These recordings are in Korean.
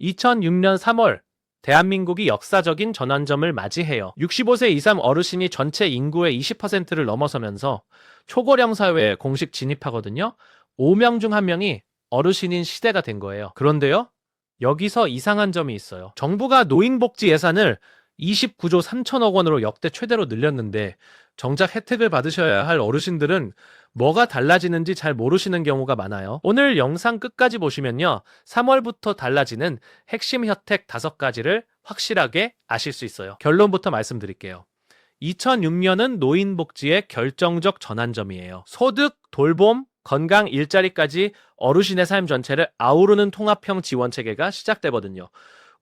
2006년 3월 대한민국이 역사적인 전환점을 맞이해요. 65세 이상 어르신이 전체 인구의 20%를 넘어서면서 초고령 사회에 공식 진입하거든요. 5명 중 1명이 어르신인 시대가 된 거예요. 그런데요, 여기서 이상한 점이 있어요. 정부가 노인복지 예산을 29조 3천억 원으로 역대 최대로 늘렸는데 정작 혜택을 받으셔야 할 어르신들은 뭐가 달라지는지 잘 모르시는 경우가 많아요. 오늘 영상 끝까지 보시면요, 3월부터 달라지는 핵심 혜택 5가지를 확실하게 아실 수 있어요. 결론부터 말씀드릴게요. 2006년은 노인복지의 결정적 전환점이에요. 소득, 돌봄, 건강, 일자리까지 어르신의 삶 전체를 아우르는 통합형 지원 체계가 시작되거든요.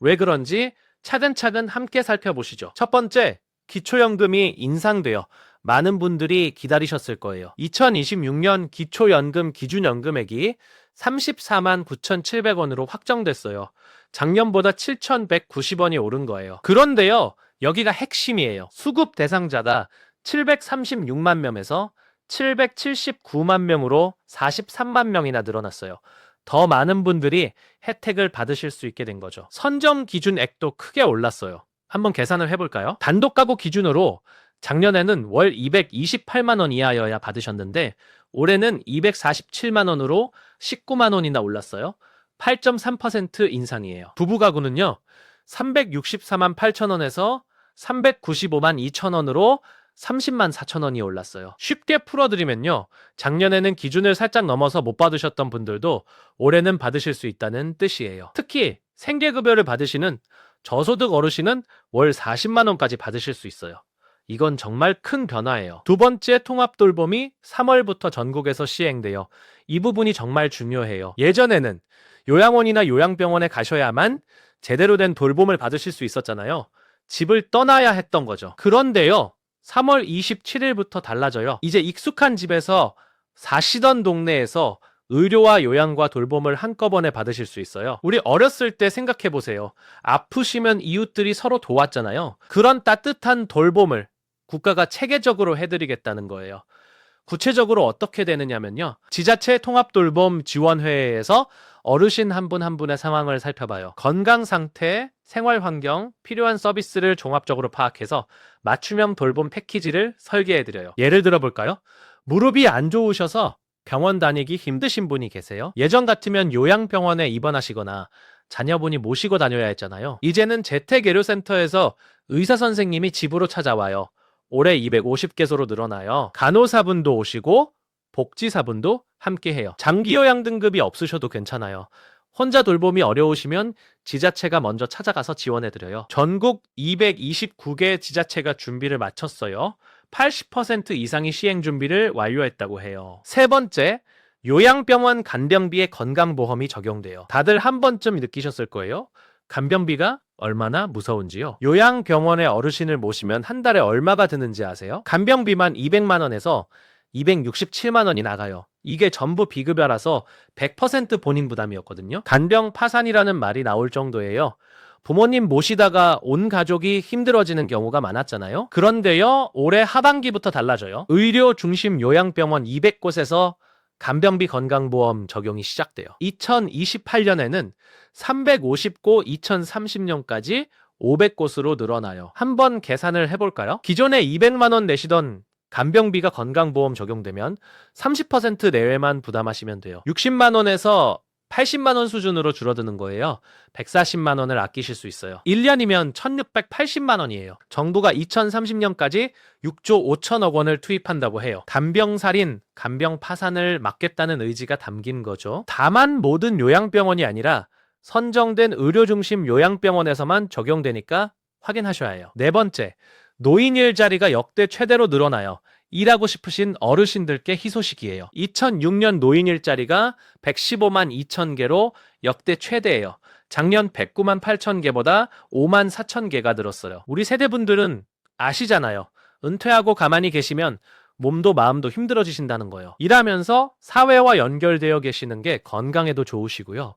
왜 그런지 차근차근 함께 살펴보시죠. 첫 번째, 기초연금이 인상되어 많은 분들이 기다리셨을 거예요. 2026년 기초연금 기준연금액이 34만 9,700원으로 확정됐어요. 작년보다 7,190원이 오른 거예요. 그런데요, 여기가 핵심이에요. 수급 대상자가 736만 명에서 779만 명으로 43만 명이나 늘어났어요. 더 많은 분들이 혜택을 받으실 수 있게 된 거죠. 선점 기준액도 크게 올랐어요. 한번 계산을 해볼까요? 단독 가구 기준으로 작년에는 월 228만 원 이하여야 받으셨는데 올해는 247만 원으로 19만 원이나 올랐어요. 8.3% 인상이에요. 부부 가구는요, 364만 8천 원에서 395만 2천 원으로 30만 4천 원이 올랐어요. 쉽게 풀어드리면요, 작년에는 기준을 살짝 넘어서 못 받으셨던 분들도 올해는 받으실 수 있다는 뜻이에요. 특히 생계급여를 받으시는 저소득 어르신은 월 40만 원까지 받으실 수 있어요. 이건 정말 큰 변화예요. 두 번째, 통합돌봄이 3월부터 전국에서 시행돼요. 이 부분이 정말 중요해요. 예전에는 요양원이나 요양병원에 가셔야만 제대로 된 돌봄을 받으실 수 있었잖아요. 집을 떠나야 했던 거죠. 그런데요, 3월 27일부터 달라져요. 이제 익숙한 집에서 사시던 동네에서 의료와 요양과 돌봄을 한꺼번에 받으실 수 있어요. 우리 어렸을 때 생각해 보세요. 아프시면 이웃들이 서로 도왔잖아요. 그런 따뜻한 돌봄을 국가가 체계적으로 해드리겠다는 거예요. 구체적으로 어떻게 되느냐면요, 지자체 통합돌봄 지원회에서 어르신 한 분 한 분의 상황을 살펴봐요. 건강 상태, 생활 환경, 필요한 서비스를 종합적으로 파악해서 맞춤형 돌봄 패키지를 설계해드려요. 예를 들어볼까요? 무릎이 안 좋으셔서 병원 다니기 힘드신 분이 계세요. 예전 같으면 요양병원에 입원하시거나 자녀분이 모시고 다녀야 했잖아요. 이제는 재택의료센터에서 의사 선생님이 집으로 찾아와요. 올해 250개소로 늘어나요. 간호사분도 오시고 복지사분도 함께해요. 장기요양 등급이 없으셔도 괜찮아요. 혼자 돌봄이 어려우시면 지자체가 먼저 찾아가서 지원해드려요. 전국 229개 지자체가 준비를 마쳤어요. 80% 이상이 시행 준비를 완료했다고 해요. 세 번째, 요양병원 간병비에 건강보험이 적용돼요. 다들 한 번쯤 느끼셨을 거예요. 간병비가 얼마나 무서운지요. 요양병원에 어르신을 모시면 한 달에 얼마가 드는지 아세요? 간병비만 200만 원에서 267만 원이 나가요. 이게 전부 비급여라서 100% 본인 부담이었거든요. 간병 파산이라는 말이 나올 정도예요. 부모님 모시다가 온 가족이 힘들어지는 경우가 많았잖아요. 그런데요, 올해 하반기부터 달라져요. 의료 중심 요양병원 200곳에서 간병비 건강보험 적용이 시작돼요. 2028년에는 350곳, 2030년까지 500곳으로 늘어나요. 한번 계산을 해볼까요? 기존에 200만 원 내시던 간병비가 건강보험 적용되면 30% 내외만 부담하시면 돼요. 60만 원에서 80만 원 수준으로 줄어드는 거예요. 140만 원을 아끼실 수 있어요. 1년이면 1680만 원이에요. 정부가 2030년까지 6조 5천억 원을 투입한다고 해요. 간병살인, 간병 파산을 막겠다는 의지가 담긴 거죠. 다만 모든 요양병원이 아니라 선정된 의료중심 요양병원에서만 적용되니까 확인하셔야 해요. 네 번째, 노인 일자리가 역대 최대로 늘어나요. 일하고 싶으신 어르신들께 희소식이에요. 2006년 노인 일자리가 115만 2천 개로 역대 최대예요. 작년 109만 8천 개보다 5만 4천 개가 늘었어요. 우리 세대분들은 아시잖아요. 은퇴하고 가만히 계시면 몸도 마음도 힘들어지신다는 거예요. 일하면서 사회와 연결되어 계시는 게 건강에도 좋으시고요.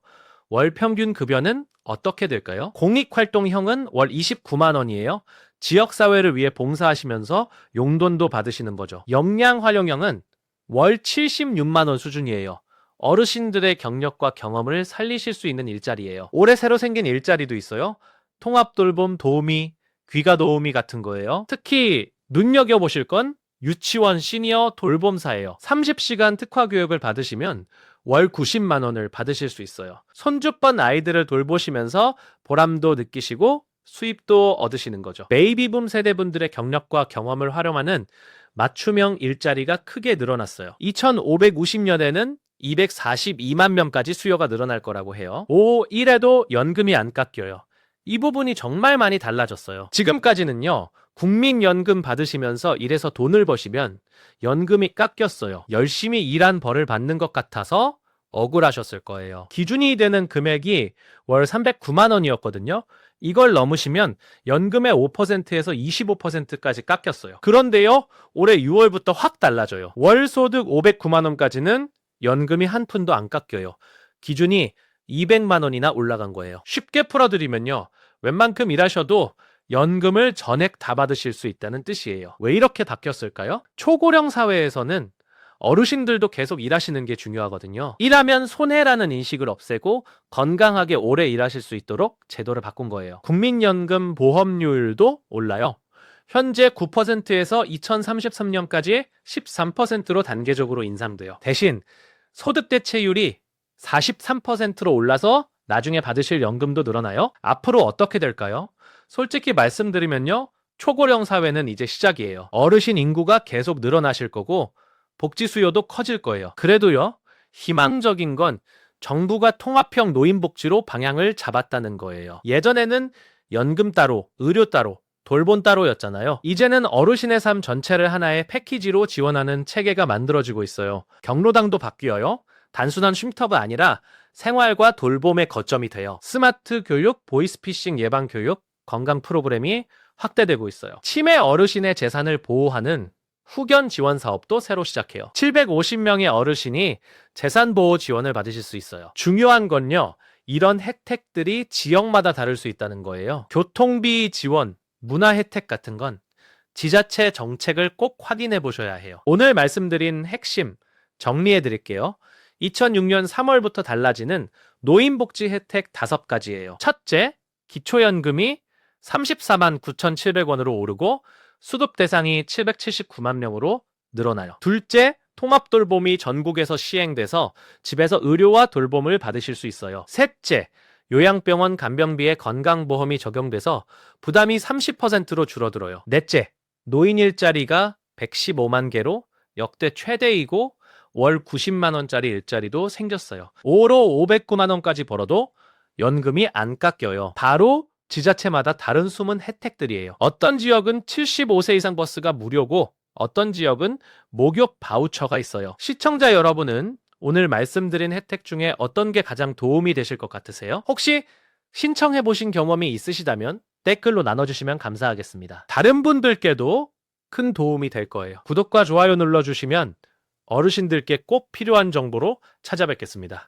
월 평균 급여는 어떻게 될까요? 공익활동형은 월 29만 원이에요. 지역사회를 위해 봉사하시면서 용돈도 받으시는 거죠. 역량활용형은 월 76만 원 수준이에요. 어르신들의 경력과 경험을 살리실 수 있는 일자리예요. 올해 새로 생긴 일자리도 있어요. 통합돌봄 도우미, 귀가 도우미 같은 거예요. 특히 눈여겨보실 건 유치원 시니어 돌봄사예요. 30시간 특화 교육을 받으시면 월 90만 원을 받으실 수 있어요. 손주번 아이들을 돌보시면서 보람도 느끼시고 수입도 얻으시는 거죠. 베이비붐 세대분들의 경력과 경험을 활용하는 맞춤형 일자리가 크게 늘어났어요. 2550년에는 242만 명까지 수요가 늘어날 거라고 해요. 1에도 연금이 안 깎여요. 이 부분이 정말 많이 달라졌어요. 지금까지는요, 국민연금 받으시면서 일해서 돈을 버시면 연금이 깎였어요. 열심히 일한 벌을 받는 것 같아서 억울하셨을 거예요. 기준이 되는 금액이 월 309만 원이었거든요. 이걸 넘으시면 연금의 5%에서 25%까지 깎였어요. 그런데요, 올해 6월부터 확 달라져요. 월 소득 509만 원까지는 연금이 한 푼도 안 깎여요. 기준이 200만 원이나 올라간 거예요. 쉽게 풀어드리면요, 웬만큼 일하셔도 연금을 전액 다 받으실 수 있다는 뜻이에요. 왜 이렇게 바뀌었을까요? 초고령 사회에서는 어르신들도 계속 일하시는 게 중요하거든요. 일하면 손해라는 인식을 없애고 건강하게 오래 일하실 수 있도록 제도를 바꾼 거예요. 국민연금 보험료율도 올라요. 현재 9%에서 2033년까지 13%로 단계적으로 인상돼요. 대신 소득 대체율이 43%로 올라서 나중에 받으실 연금도 늘어나요. 앞으로 어떻게 될까요? 솔직히 말씀드리면요, 초고령 사회는 이제 시작이에요. 어르신 인구가 계속 늘어나실 거고 복지 수요도 커질 거예요. 그래도요, 희망적인 건 정부가 통합형 노인복지로 방향을 잡았다는 거예요. 예전에는 연금 따로, 의료 따로, 돌봄 따로였잖아요. 이제는 어르신의 삶 전체를 하나의 패키지로 지원하는 체계가 만들어지고 있어요. 경로당도 바뀌어요. 단순한 쉼터가 아니라 생활과 돌봄의 거점이 돼요. 스마트 교육, 보이스피싱 예방 교육, 건강 프로그램이 확대되고 있어요. 치매 어르신의 재산을 보호하는 후견 지원 사업도 새로 시작해요. 750명의 어르신이 재산 보호 지원을 받으실 수 있어요. 중요한 건요, 이런 혜택들이 지역마다 다를 수 있다는 거예요. 교통비 지원, 문화 혜택 같은 건 지자체 정책을 꼭 확인해 보셔야 해요. 오늘 말씀드린 핵심 정리해 드릴게요. 2006년 3월부터 달라지는 노인복지 혜택 5가지예요. 첫째, 기초연금이 34만 9,700원으로 오르고 수급 대상이 779만 명으로 늘어나요. 둘째, 통합돌봄이 전국에서 시행돼서 집에서 의료와 돌봄을 받으실 수 있어요. 셋째, 요양병원 간병비에 건강보험이 적용돼서 부담이 30%로 줄어들어요. 넷째, 노인 일자리가 115만 개로 역대 최대이고 월 90만 원짜리 일자리도 생겼어요. 5로 509만 원까지 벌어도 연금이 안 깎여요. 바로 지자체마다 다른 숨은 혜택들이에요. 어떤 지역은 75세 이상 버스가 무료고 어떤 지역은 목욕 바우처가 있어요. 시청자 여러분은 오늘 말씀드린 혜택 중에 어떤 게 가장 도움이 되실 것 같으세요? 혹시 신청해 보신 경험이 있으시다면 댓글로 나눠주시면 감사하겠습니다. 다른 분들께도 큰 도움이 될 거예요. 구독과 좋아요 눌러주시면 어르신들께 꼭 필요한 정보로 찾아뵙겠습니다.